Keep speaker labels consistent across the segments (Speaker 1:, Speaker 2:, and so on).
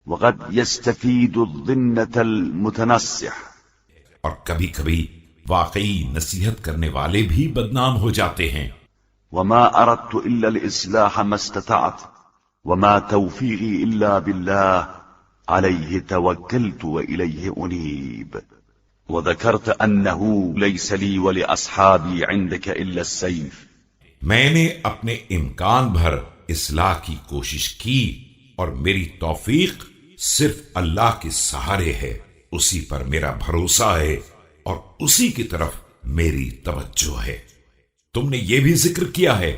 Speaker 1: وقد يستفيد الظنة المتنصح.
Speaker 2: اور کبھی کبھی واقعی نصیحت کرنے والے بھی بدنام ہو جاتے ہیں.
Speaker 1: وما أردت إلا الإصلاح ما استطعت وما توفيقي إلا بالله عليه توكلت وإليه أنيب. وذكرت أنه ليس لي ولأصحابي عندك إلا السيف.
Speaker 2: میں نے اپنے امکان بھر اصلاح کی کوشش کی اور میری توفیق صرف اللہ کے سہارے ہے، اسی پر میرا بھروسہ ہے اور اسی کی طرف میری توجہ ہے. تم نے یہ بھی ذکر کیا ہے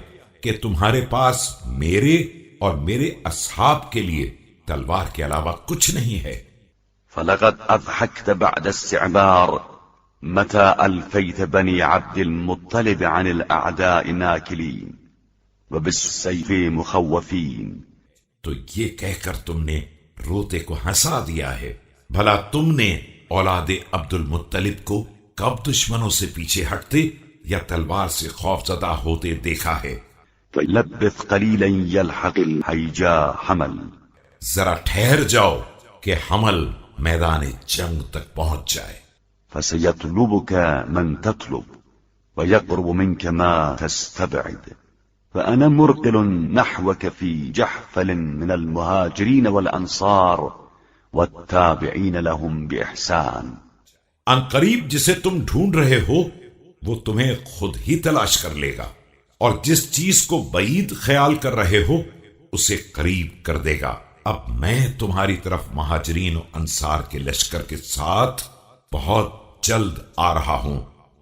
Speaker 2: کہ تمہارے پاس میرے اور میرے اصحاب کے لیے تلوار کے علاوہ کچھ نہیں ہے.
Speaker 1: فلقد أضحكت بعد استعبار متى ألفيت بني عبد المطلب عن الأعداء ناكلين وبالسيف مخوفين.
Speaker 2: تو یہ کہہ کر تم نے روتے کو ہنسا دیا ہے. بھلا تم نے اولاد عبد المطلب کو کب دشمنوں سے پیچھے ہٹتے یا تلوار سے خوف زدہ ہوتے دیکھا ہے؟
Speaker 1: فلبث قليلا يلحق الحيجا حمل.
Speaker 2: ذرا ٹھہر جاؤ کہ حمل میدان جنگ تک پہنچ جائے.
Speaker 1: فسيطلبك من تطلب ويقرب منك ما تستبعد. فأنا مرقل نحوك في جحفل من المهاجرين والأنصار والتابعين لهم بإحسان.
Speaker 2: ان قریب جسے تم ڈھونڈ رہے ہو وہ تمہیں خود ہی تلاش کر لے گا، اور جس چیز کو بعید خیال کر رہے ہو اسے قریب کر دے گا. اب میں تمہاری طرف مہاجرین و انصار کے لشکر کے ساتھ بہت جلد آ رہا ہوں،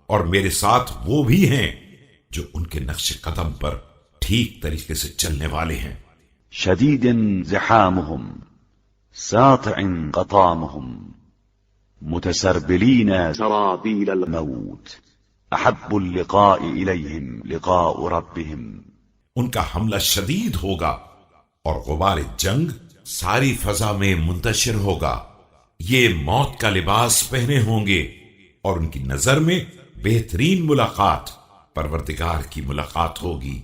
Speaker 2: اور میرے ساتھ وہ بھی ہیں جو ان کے نقش قدم پر ٹھیک طریقے سے چلنے والے ہیں.
Speaker 1: شديد زحامهم ساطع قطامهم متسربلين سرابيل الموت. أحب اللقاء إليهم لقاء ربهم.
Speaker 2: ان کا حملہ شدید ہوگا اور غبار جنگ ساری فضا میں منتشر ہوگا. یہ موت کا لباس پہنے ہوں گے اور ان کی نظر میں بہترین ملاقات پروردگار کی ملاقات ہوگی.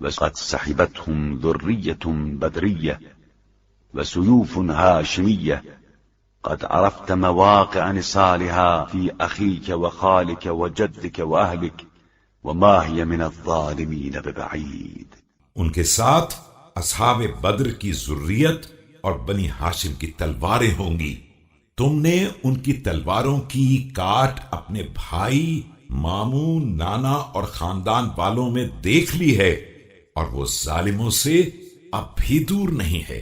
Speaker 1: وقد سحبتهم ذرية بدرية وسيوف هاشمية. قد عرفت مواقع نصالها في أخيك وخالك وجدك وأهلك وما هي من الظالمين ببعيد.
Speaker 2: ان کے ساتھ اصحاب بدر کی ذریت اور بنی ہاشم کی تلواریں ہوں گی. تم نے ان کی تلواروں کی کاٹ اپنے بھائی، ماموں، نانا اور خاندان والوں میں دیکھ لی ہے، اور وہ ظالموں سے اب بھی دور نہیں ہے.